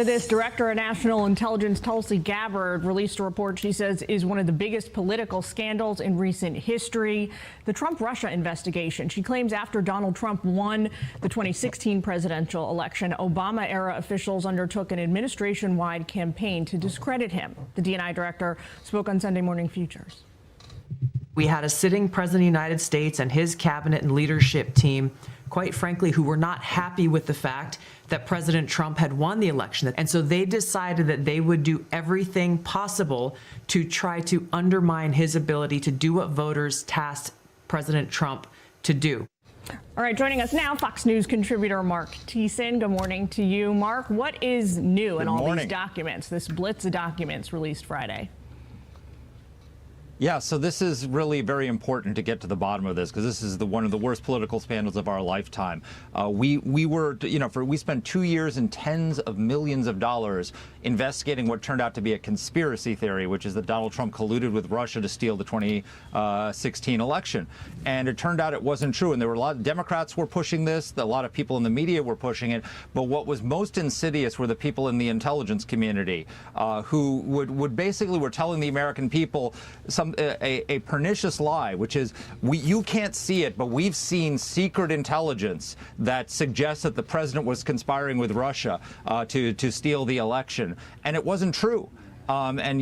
of this, Director of National Intelligence Tulsi Gabbard released a report she says is one of the biggest political scandals in recent history. The Trump-Russia investigation. She claims after Donald Trump won the 2016 presidential election, Obama-era officials undertook an administration-wide campaign to discredit him. The DNI director spoke on Sunday Morning Futures. We had a sitting president of the United States and his cabinet and leadership team, quite frankly, who were not happy with the fact that President Trump had won the election. And so they decided that they would do everything possible to try to undermine his ability to do what voters tasked President Trump to do. All right, joining us now, Fox News contributor Mark Thiessen. Good morning to you. Mark, what is new in all these documents, this blitz of documents released Friday? Yeah, so this is really very important to get to the bottom of this, because this is one of the worst political scandals of our lifetime. We spent 2 years and tens of millions of dollars investigating what turned out to be a conspiracy theory, which is that Donald Trump colluded with Russia to steal the 2016 election. And it turned out it wasn't true. And there were a lot of Democrats were pushing this. A lot of people in the media were pushing it. But what was most insidious were the people in the intelligence community who would basically were telling the American people a pernicious lie, which is you can't see it, but we've seen secret intelligence that suggests that the president was conspiring with Russia to steal the election, and it wasn't true. Brennan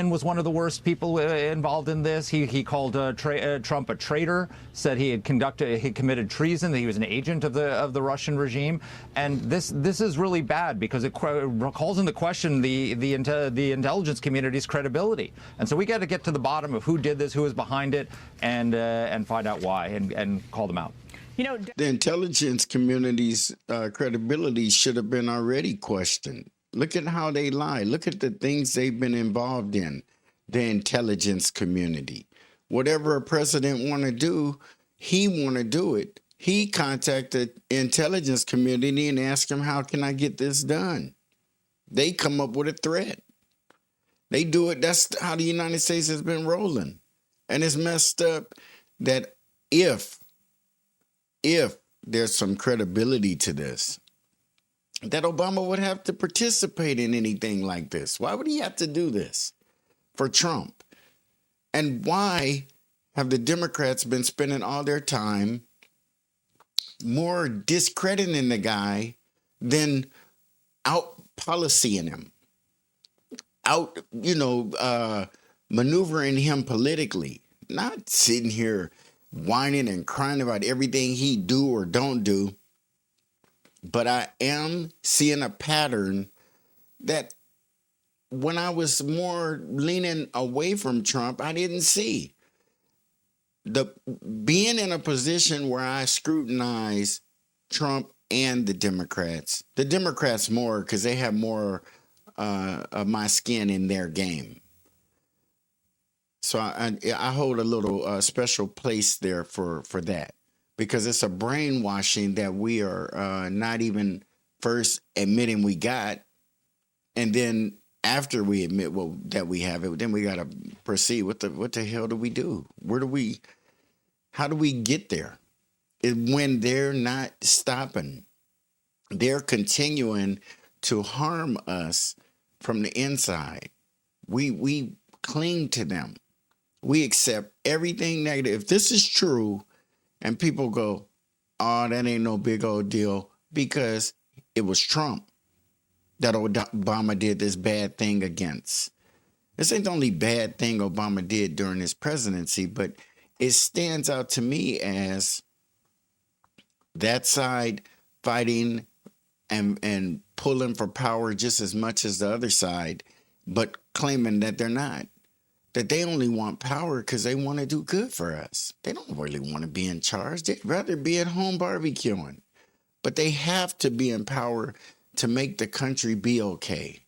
was one of the worst people involved in this. He called Trump a traitor, said he committed treason, that he was an agent of the Russian regime. And this is really bad because it calls into question the intelligence community's credibility. And so we got to get to the bottom of who did this, who is behind it, and find out why and call them out. You know, the intelligence community's credibility should have been already questioned. Look at how they lie. Look at the things they've been involved in, the intelligence community. Whatever a president want to do, he want to do it. He contacted intelligence community and asked him, how can I get this done? They come up with a threat. They do it. That's how the United States has been rolling. And it's messed up that if there's some credibility to this, that Obama would have to participate in anything like this. Why would he have to do this for Trump? And why have the Democrats been spending all their time more discrediting the guy than out policying him, out, maneuvering him politically, not sitting here whining and crying about everything he do or don't do. But I am seeing a pattern that when I was more leaning away from Trump, I didn't see. Being in a position where I scrutinize Trump and the Democrats more because they have more of my skin in their game. So I hold a little special place there for that. Because it's a brainwashing that we are not even first admitting we got. And then after we admit that we have it, then we got to proceed. What the hell do we do? How do we get there? When they're not stopping, they're continuing to harm us from the inside. We cling to them. We accept everything negative. If this is true, and people go, oh, that ain't no big old deal because it was Trump that Obama did this bad thing against. This ain't the only bad thing Obama did during his presidency, but it stands out to me as that side fighting and pulling for power just as much as the other side, but claiming that they're not. That they only want power because they want to do good for us. They don't really want to be in charge. They'd rather be at home barbecuing. But they have to be in power to make the country be okay.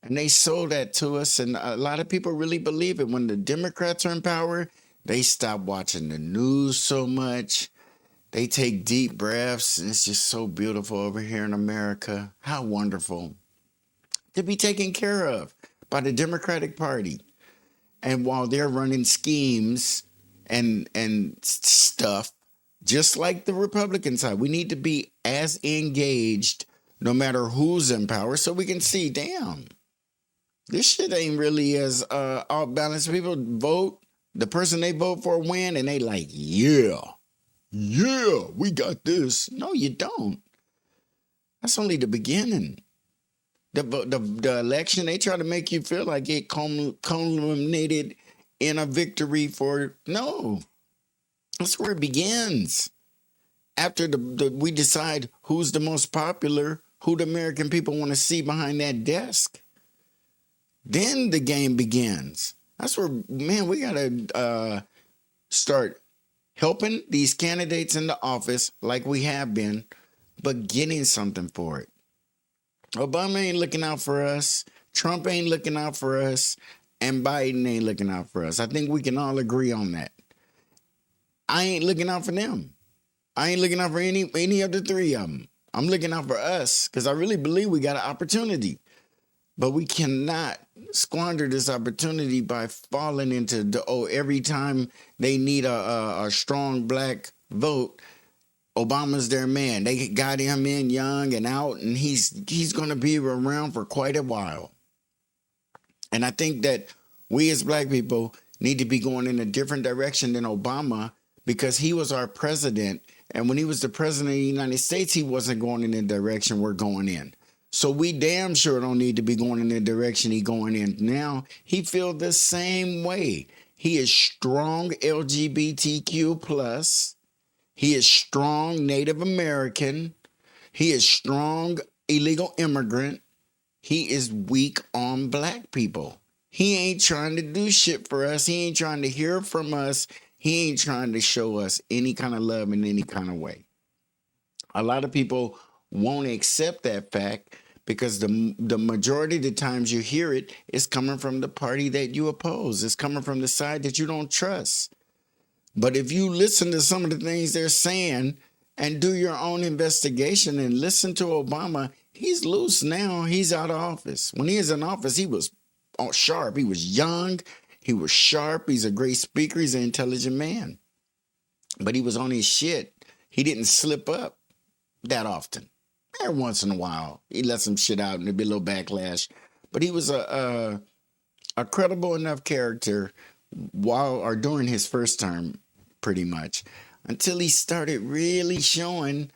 And they sold that to us, and a lot of people really believe it. When the Democrats are in power, they stop watching the news so much. They take deep breaths, and it's just so beautiful over here in America. How wonderful to be taken care of by the Democratic Party. And while they're running schemes and stuff, just like the Republican side, we need to be as engaged no matter who's in power, so we can see, damn, this shit ain't really as all balanced. People vote, the person they vote for win, and they like, yeah, we got this. No, you don't. That's only the beginning. The election, they try to make you feel like it culminated in a victory for, no. That's where it begins. After we decide who's the most popular, who the American people want to see behind that desk, then the game begins. That's where, man, we got to start helping these candidates into office like we have been, but getting something for it. Obama ain't looking out for us. Trump ain't looking out for us. And Biden ain't looking out for us. I think we can all agree on that. I ain't looking out for them. I ain't looking out for any of the three of them. I'm looking out for us because I really believe we got an opportunity. But we cannot squander this opportunity by falling into every time they need a strong black vote, Obama's their man. They got him in young and out, and he's going to be around for quite a while. And I think that we as black people need to be going in a different direction than Obama, because he was our president. And when he was the president of the United States, he wasn't going in the direction we're going in. So we damn sure don't need to be going in the direction he's going in now. He feels the same way. He is strong LGBTQ plus. He is strong Native American. He is strong illegal immigrant. He is weak on black people. He ain't trying to do shit for us. He ain't trying to hear from us. He ain't trying to show us any kind of love in any kind of way. A lot of people won't accept that fact because the majority of the times you hear it is coming from the party that you oppose. It's coming from the side that you don't trust. But if you listen to some of the things they're saying and do your own investigation and listen to Obama, he's loose now. He's out of office. When he was in office, he was sharp. He was young. He was sharp. He's a great speaker. He's an intelligent man. But he was on his shit. He didn't slip up that often. Every once in a while, he let some shit out and there'd be a little backlash. But he was a credible enough character during his first term, pretty much, until he started really showing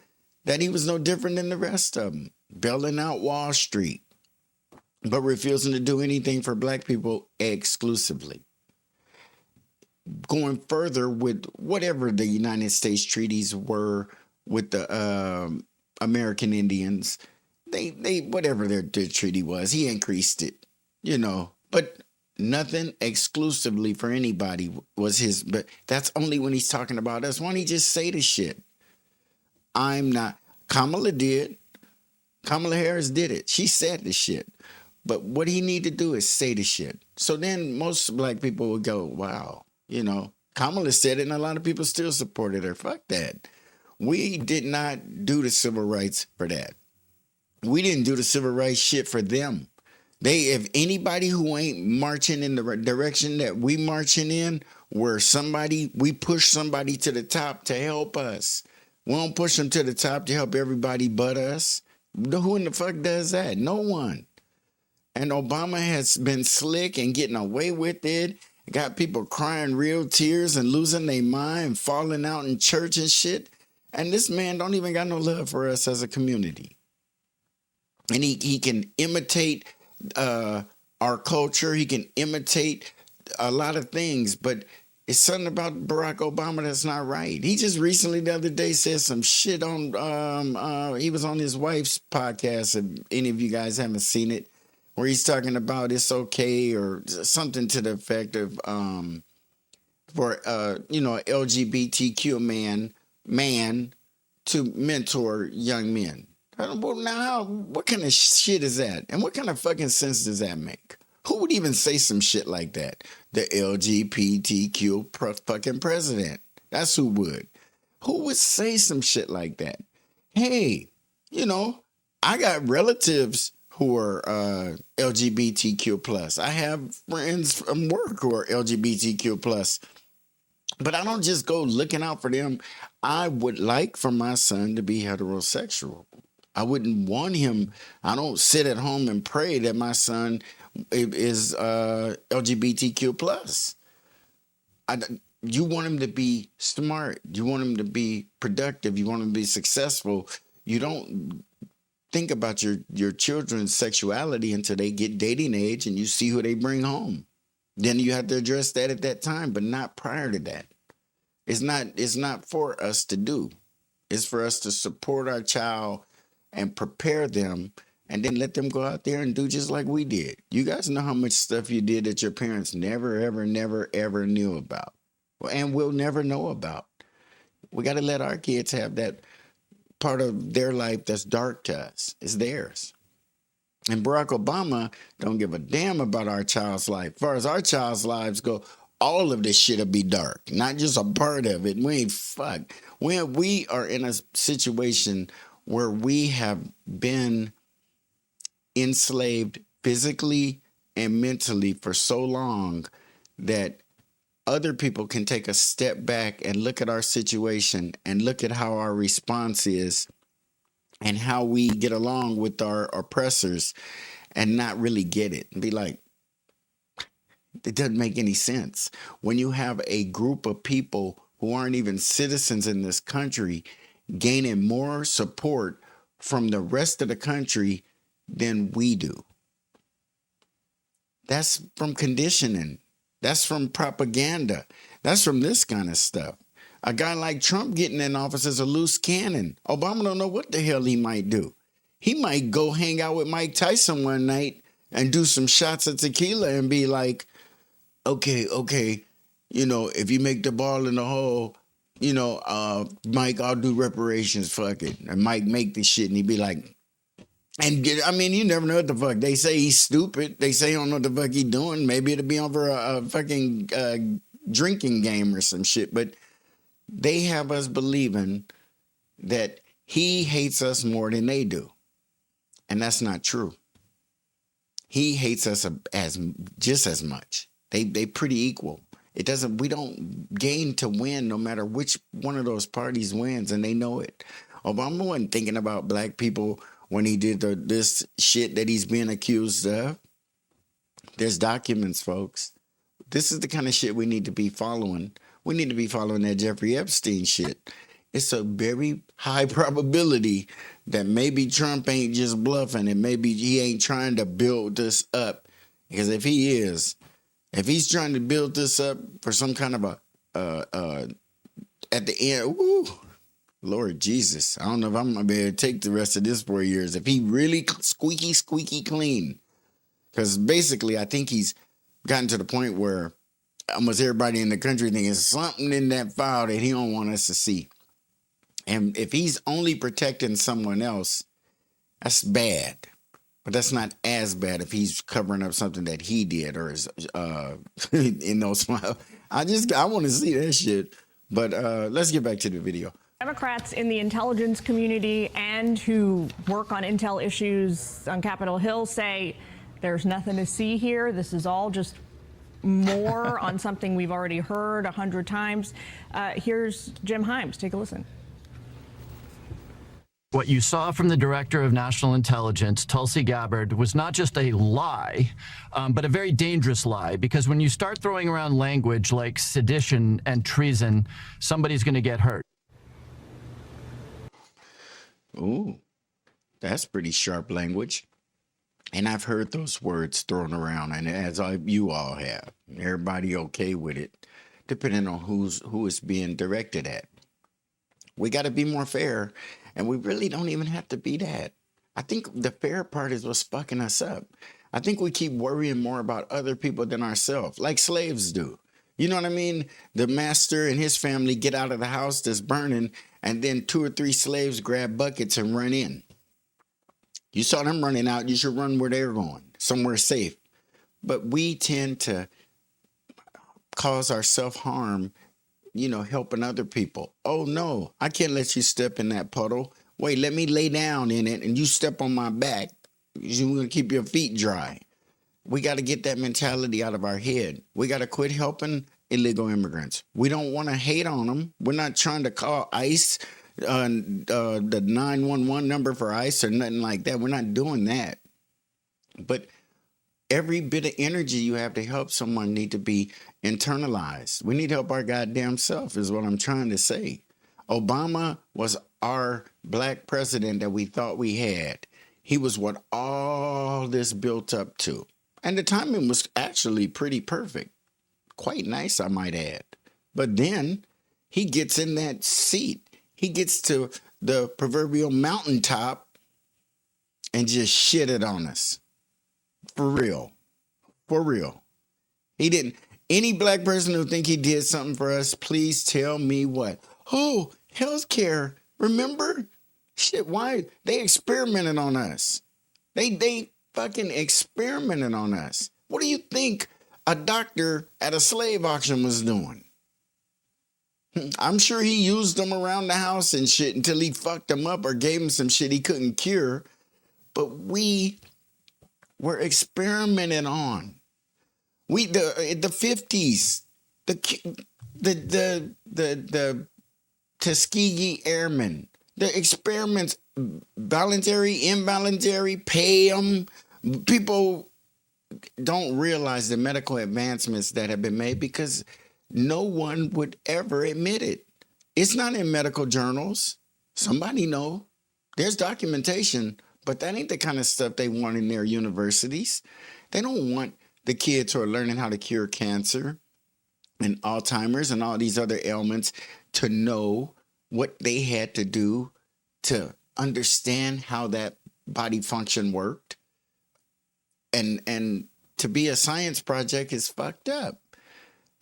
that he was no different than the rest of them, bailing out Wall Street, but refusing to do anything for black people exclusively. Going further with whatever the United States treaties were with the American Indians, they whatever their treaty was, he increased it, but nothing exclusively for anybody was his. But that's only when he's talking about us. Why don't he just say the shit? I'm not. Kamala Harris did it. She said the shit. But what he need to do is say the shit. So then most black people would go, wow, Kamala said it and a lot of people still supported her. Fuck that. We did not do the civil rights for that. We didn't do the civil rights shit for them. If anybody who ain't marching in the direction that we marching in, where we push somebody to the top to help us. We don't push them to the top to help everybody but us. Who in the fuck does that? No one. And Obama has been slick and getting away with it. Got people crying real tears and losing their mind, falling out in church and shit. And this man don't even got no love for us as a community. And he can imitate our culture. He can imitate a lot of things, but it's something about Barack Obama that's not right. He just recently the other day said some shit on, he was on his wife's podcast, if any of you guys haven't seen it, where he's talking about it's okay or something to the effect of for LGBTQ man to mentor young men. Well, now, what kind of shit is that? And what kind of fucking sense does that make? Who would even say some shit like that? The LGBTQ fucking president. That's who would. Who would say some shit like that? Hey, I got relatives who are LGBTQ plus. I have friends from work who are LGBTQ plus. But I don't just go looking out for them. I would like for my son to be heterosexual. I wouldn't want him. I don't sit at home and pray that my son is LGBTQ plus. You want him to be smart. You want him to be productive. You want him to be successful. You don't think about your children's sexuality until they get dating age and you see who they bring home. Then you have to address that at that time, but not prior to that. It's not for us to do. It's for us to support our child and prepare them and then let them go out there and do just like we did. You guys know how much stuff you did that your parents never, ever, never, ever knew about and will never know about. We got to let our kids have that part of their life that's dark to us. It's theirs. And Barack Obama don't give a damn about our child's life. As far as our child's lives go, all of this shit will be dark, not just a part of it. We ain't fuck. We are in a situation where we have been enslaved physically and mentally for so long that other people can take a step back and look at our situation and look at how our response is and how we get along with our oppressors and not really get it and be like, it doesn't make any sense. When you have a group of people who aren't even citizens in this country gaining more support from the rest of the country than we do. That's from conditioning. That's from propaganda. That's from this kind of stuff. A guy like Trump getting in office is a loose cannon. Obama don't know what the hell he might do. He might go hang out with Mike Tyson one night and do some shots of tequila and be like, okay, you know, if you make the ball in the hole, you know, Mike, I'll do reparations, fuck it. And Mike make this shit and he'd be like, and I mean, you never know what the fuck. They say he's stupid. They say he don't know what the fuck he doing. Maybe it'll be over a fucking drinking game or some shit. But they have us believing that he hates us more than they do. And that's not true. He hates us just as much. They pretty equal. We don't gain to win no matter which one of those parties wins, and they know it. Obama wasn't thinking about black people when he did this shit that he's being accused of. There's documents, folks. This is the kind of shit we need to be following. We need to be following that Jeffrey Epstein shit. It's a very high probability that maybe Trump ain't just bluffing and maybe he ain't trying to build this up. Because if he's trying to build this up for some kind of at the end, woo, Lord Jesus, I don't know if I'm going to be able to take the rest of this 4 years. If he really squeaky clean. Because basically, I think he's gotten to the point where almost everybody in the country thinks there's something in that file that he don't want us to see. And if he's only protecting someone else, that's bad. But that's not as bad if he's covering up something that he did or is in those files. I want to see that shit. But let's get back to the video. Democrats in the intelligence community and who work on intel issues on Capitol Hill say there's nothing to see here. This is all just more on something we've already heard 100 times. Here's Jim Himes. Take a listen. What you saw from the Director of National Intelligence, Tulsi Gabbard, was not just a lie, but a very dangerous lie, because when you start throwing around language like sedition and treason, somebody's going to get hurt. Ooh, that's pretty sharp language. And I've heard those words thrown around, and you all have. Everybody okay with it, depending on who it's being directed at. We got to be more fair, and we really don't even have to be that. I think the fair part is what's fucking us up. I think we keep worrying more about other people than ourselves, like slaves do. You know what I mean? The master and his family get out of the house that's burning, and then 2 or 3 slaves grab buckets and run in. You saw them running out, you should run where they're going, somewhere safe. But we tend to cause our self-harm, helping other people. Oh, no, I can't let you step in that puddle. Wait, let me lay down in it and you step on my back. You're going to keep your feet dry. We got to get that mentality out of our head. We got to quit helping illegal immigrants. We don't want to hate on them. We're not trying to call ICE the 911 number for ICE or nothing like that. We're not doing that. But every bit of energy you have to help someone need to be internalized. We need to help our goddamn self is what I'm trying to say. Obama was our black president that we thought we had. He was what all this built up to. And the timing was actually pretty perfect. Quite nice, I might add. But then he gets in that seat. He gets to the proverbial mountaintop and just shit it on us. For real. For real. He didn't. Any black person who think he did something for us, please tell me what. Oh, healthcare. Remember? Shit, why? They experimented on us. They fucking experimented on us. What do you think a doctor at a slave auction was doing? I'm sure he used them around the house and shit until he fucked them up or gave him some shit he couldn't cure. But we were experimented on. We the 50s, the Tuskegee Airmen, the experiments, voluntary, involuntary, pay them. People don't realize the medical advancements that have been made because no one would ever admit it. It's not in medical journals. Somebody know. There's documentation, but that ain't the kind of stuff they want in their universities. They don't want the kids who are learning how to cure cancer and Alzheimer's and all these other ailments to know what they had to do to understand how that body function worked. And to be a science project is fucked up.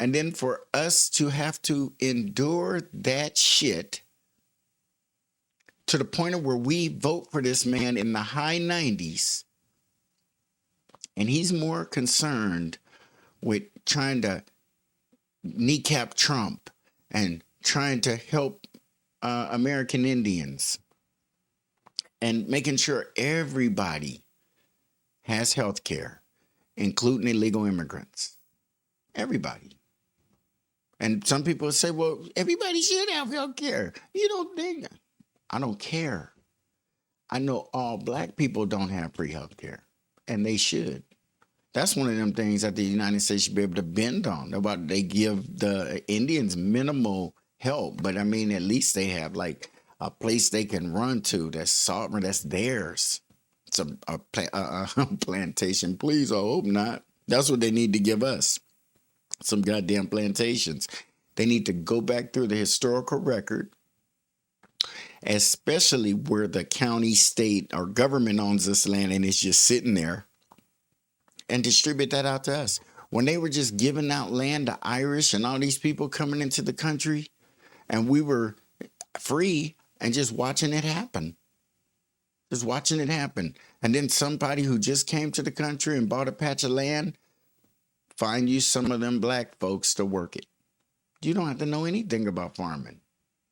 And then for us to have to endure that shit to the point of where we vote for this man in the high 90s, and he's more concerned with trying to kneecap Trump and trying to help American Indians and making sure everybody has health care, including illegal immigrants. Everybody. And some people say, well, everybody should have health care. You don't think? I don't care. I know all black people don't have free health care, and they should. That's one of them things that the United States should be able to bend on. About they give the Indians minimal help, but I mean, at least they have like a place they can run to that's sovereign, that's theirs. It's a plantation. Please, I hope not. That's what they need to give us. Some goddamn plantations. They need to go back through the historical record, especially where the county, state, or government owns this land and it's just sitting there, and distribute that out to us. When they were just giving out land to Irish and all these people coming into the country, and we were free and just watching it happen. Just watching it happen. And then somebody who just came to the country and bought a patch of land, find you some of them black folks to work it. You don't have to know anything about farming.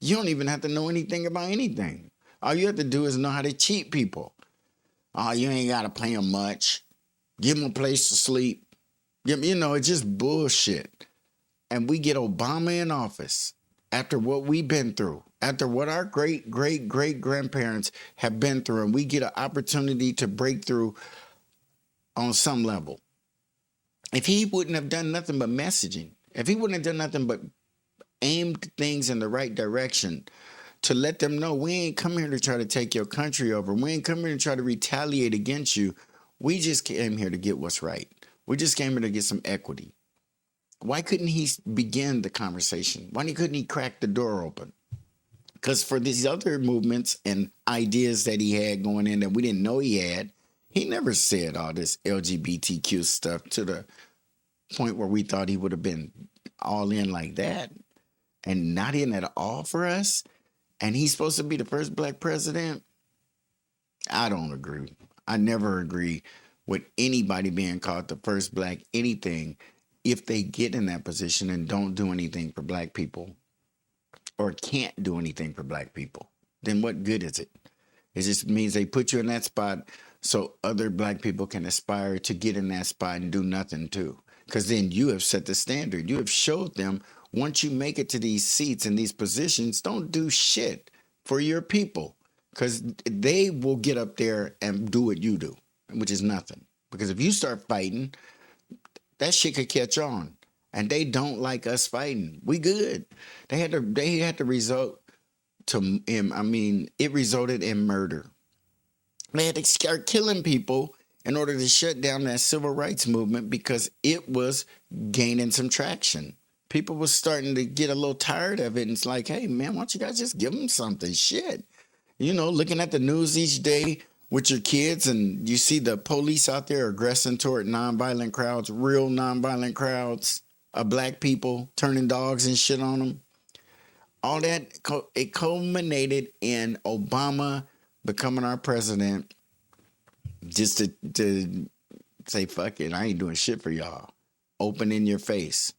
You don't even have to know anything about anything. All you have to do is know how to cheat people. Oh, you ain't got to pay them much. Give them a place to sleep. You know, it's just bullshit. And we get Obama in office after what we've been through, after what our great-great-great-grandparents have been through, and we get an opportunity to break through on some level. If he wouldn't have done nothing but messaging, if he wouldn't have done nothing but aimed things in the right direction to let them know we ain't come here to try to take your country over. We ain't come here to try to retaliate against you. We just came here to get what's right. We just came here to get some equity. Why couldn't he begin the conversation? Why couldn't he crack the door open? Because for these other movements and ideas that he had going in that we didn't know he had, he never said all this LGBTQ stuff to the point where we thought he would have been all in like that and not in at all for us. And he's supposed to be the first black president. I don't agree. I never agree with anybody being called the first black anything if they get in that position and don't do anything for black people or can't do anything for black people. Then what good is it? It just means they put you in that spot so other black people can aspire to get in that spot and do nothing too. Because then you have set the standard. You have showed them once you make it to these seats and these positions, don't do shit. for your people, because they will get up there and do what you do, which is nothing. Because if you start fighting, that shit could catch on. And they don't like us fighting. We good. They had to result to him. I mean, it resulted in murder. They had to start killing people in order to shut down that civil rights movement because it was gaining some traction. People were starting to get a little tired of it. And it's like, hey, man, why don't you guys just give them something? Shit. You know, looking at the news each day with your kids and you see the police out there aggressing toward nonviolent crowds, real nonviolent crowds of black people turning dogs and shit on them. All that, it culminated in Obama becoming our president just to say, fuck it, I ain't doing shit for y'all. Open in your face.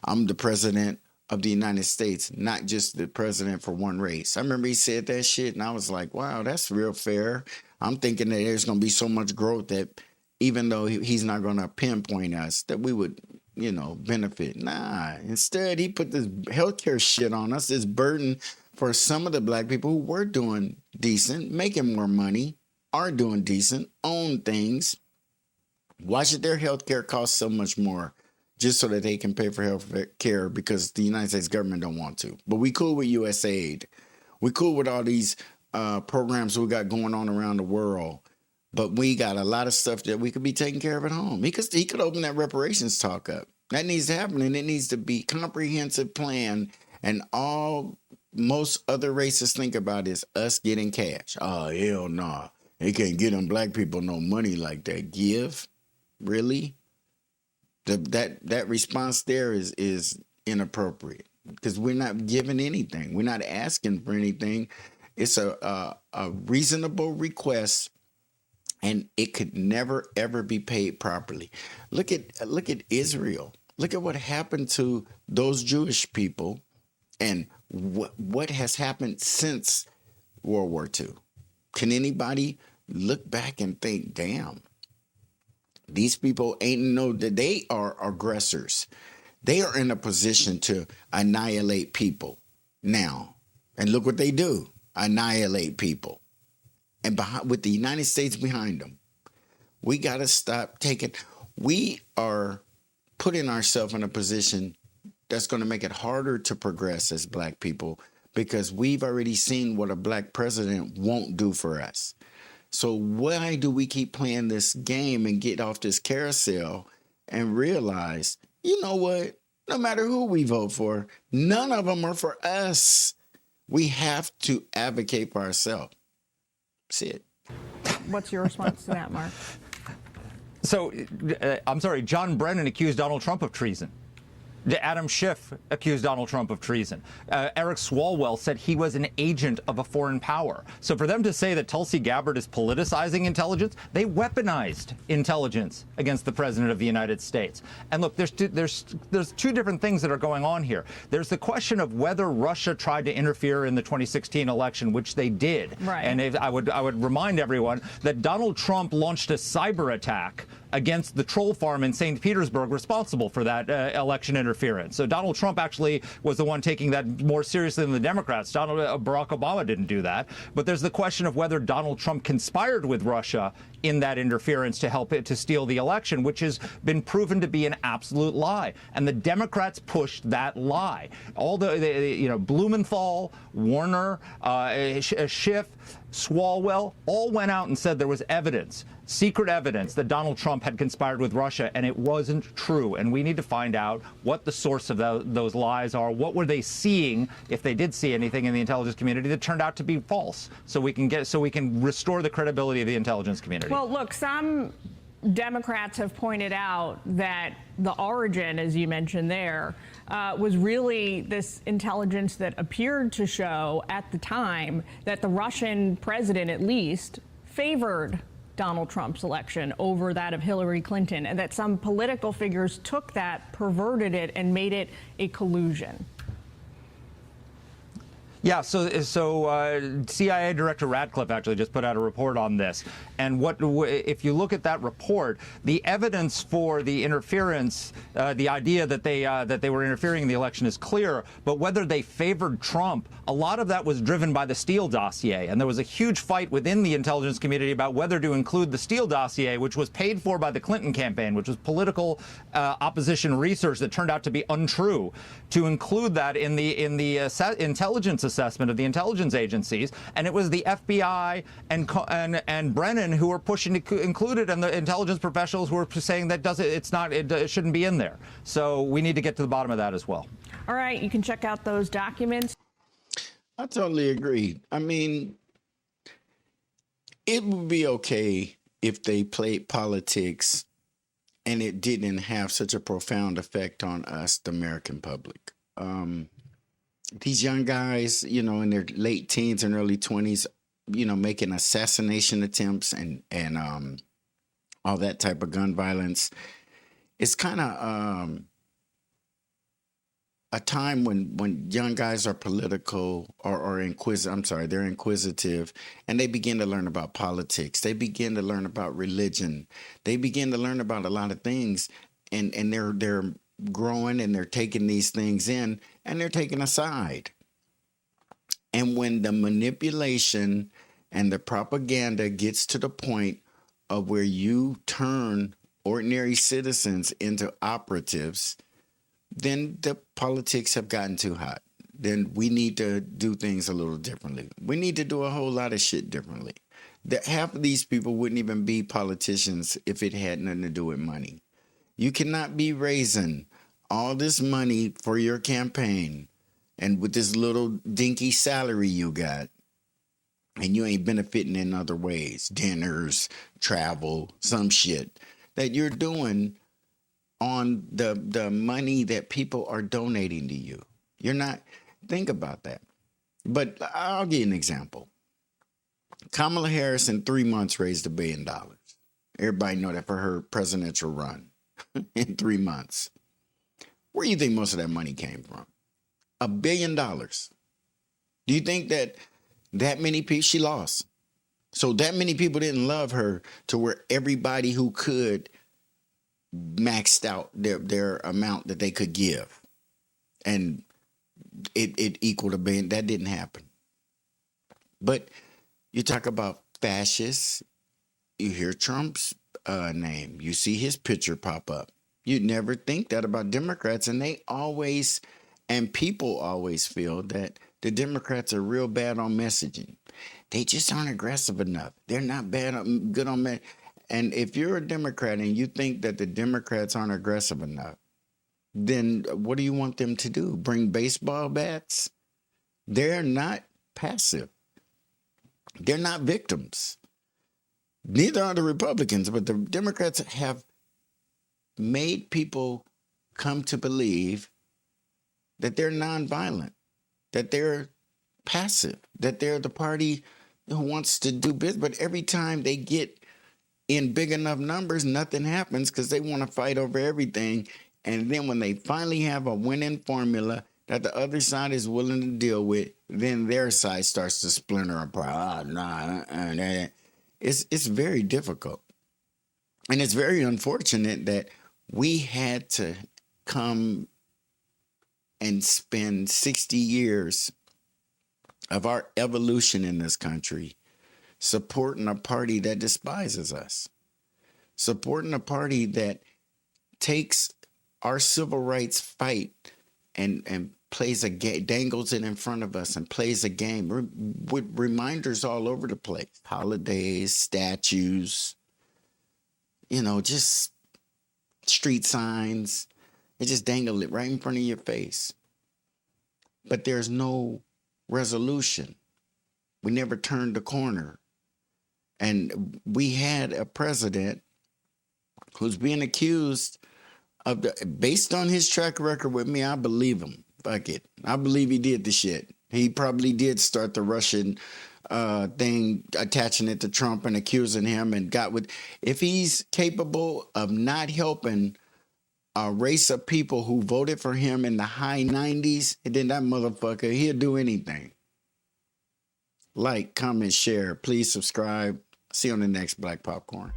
I'm the president of the United States, not just the president for one race. I remember he said that shit and I was like, wow, that's real fair. I'm thinking that there's going to be so much growth that even though he's not going to pinpoint us, that we would, you know, benefit. Nah, instead he put this healthcare shit on us, this burden for some of the black people who were doing decent, making more money, are doing decent, own things. Why should their healthcare cost so much more just so that they can pay for health care because the United States government don't want to? But we cool with USAID. We cool with all these programs we got going on around the world. But we got a lot of stuff that we could be taking care of at home. He could open that reparations talk up. That needs to happen, and it needs to be comprehensive plan. And all most other races think about is us getting cash. Oh, hell nah. They can't get them black people no money like that. Give? Really? That response there is inappropriate because we're not giving anything. We're not asking for anything. It's a reasonable request. And it could never, ever be paid properly. Look at Israel. Look at what happened to those Jewish people and what has happened since World War II. Can anybody look back and think, damn, these people ain't know that they are aggressors. They are in a position to annihilate people now. And look what they do, annihilate people. And with the United States behind them, we got to stop we are putting ourselves in a position that's going to make it harder to progress as black people because we've already seen what a black president won't do for us. So why do we keep playing this game and get off this carousel and realize, you know what, no matter who we vote for, none of them are for us. We have to advocate for ourselves. See it. What's your response to that, Mark? So, I'm sorry, John Brennan accused Donald Trump of treason. Adam Schiff accused Donald Trump of treason. Eric Swalwell said he was an agent of a foreign power. So for them to say that Tulsi Gabbard is politicizing intelligence, they weaponized intelligence against the president of the United States. And look, there's two different things that are going on here. There's the question of whether Russia tried to interfere in the 2016 election, which they did. Right. And I would remind everyone that Donald Trump launched a cyber attack against the troll farm in St. Petersburg responsible for that election interference. So Donald Trump actually was the one taking that more seriously than the Democrats. Barack Obama didn't do that. But there's the question of whether Donald Trump conspired with Russia in that interference to help it to steal the election, which has been proven to be an absolute lie. And the Democrats pushed that lie. All Blumenthal, Warner, Schiff, Swalwell all went out and said there was evidence, secret evidence, that Donald Trump had conspired with Russia, and it wasn't true. And we need to find out what the source of those lies are. What were they seeing, if they did see anything in the intelligence community that turned out to be false, so we can restore the credibility of the intelligence community. Well, look, some Democrats have pointed out that the origin, as you mentioned there, was really this intelligence that appeared to show at the time that the Russian president, at least, favored Donald Trump's election over that of Hillary Clinton, and that some political figures took that, perverted it, and made it a collusion. Yeah, so CIA Director Ratcliffe actually just put out a report on this. And if you look at that report, the evidence for the interference, the idea that they were interfering in the election is clear, but whether they favored Trump, a lot of that was driven by the Steele dossier. And there was a huge fight within the intelligence community about whether to include the Steele dossier, which was paid for by the Clinton campaign, which was political opposition research that turned out to be untrue, to include that in the intelligence assessment of the intelligence agencies. And it was the FBI and Brennan who were pushing to include it, and the intelligence professionals who were saying that it shouldn't be in there. So we need to get to the bottom of that as well. All right, you can check out those documents. I totally agree. I mean, it would be okay if they played politics and it didn't have such a profound effect on us, the American public. These young guys, in their late teens and early 20s, making assassination attempts and all that type of gun violence. It's kind of a time when young guys are political or inquisitive. I'm sorry, they're inquisitive, and they begin to learn about politics. They begin to learn about religion. They begin to learn about a lot of things, and they're growing, and they're taking these things in, and they're taking a side. And when the manipulation and the propaganda gets to the point of where you turn ordinary citizens into operatives, then the politics have gotten too hot. Then we need to do things a little differently. We need to do a whole lot of shit differently. Half of these people wouldn't even be politicians if it had nothing to do with money. You cannot be raising all this money for your campaign and with this little dinky salary you got, and you ain't benefiting in other ways, dinners, travel, some shit that you're doing on the money that people are donating to you. You're not, think about that. But I'll give you an example. Kamala Harris in 3 months raised $1 billion. Everybody know that for her presidential run in 3 months. Where do you think most of that money came from? $1 billion. Do you think that many people, she lost? So that many people didn't love her to where everybody who could maxed out their amount that they could give, and it equaled $1 billion. That didn't happen. But you talk about fascists, you hear Trump's name, you see his picture pop up. You'd never think that about Democrats, and people always feel that the Democrats are real bad on messaging. They just aren't aggressive enough. They're not good on messaging. And if you're a Democrat and you think that the Democrats aren't aggressive enough, then what do you want them to do? Bring baseball bats? They're not passive. They're not victims. Neither are the Republicans, but the Democrats have made people come to believe that they're nonviolent, that they're passive, that they're the party who wants to do business. But every time they get in big enough numbers, nothing happens because they want to fight over everything. And then when they finally have a winning formula that the other side is willing to deal with, then their side starts to splinter apart. It's very difficult. And it's very unfortunate that we had to come and spend 60 years of our evolution in this country supporting a party that despises us, supporting a party that takes our civil rights fight and plays a game, dangles it in front of us and plays a game with reminders all over the place, holidays, statues, just street signs. They just dangle it right in front of your face. But there's no resolution. We never turned the corner. And we had a president who's being accused of, based on his track record with me, I believe him. Fuck it. I believe he did the shit. He probably did start the Russian thing, attaching it to Trump and accusing him, and if he's capable of not helping a race of people who voted for him in the high 90s, and then that motherfucker, he'll do anything. like, comment, share. Please subscribe. See you on the next Black Popcorn.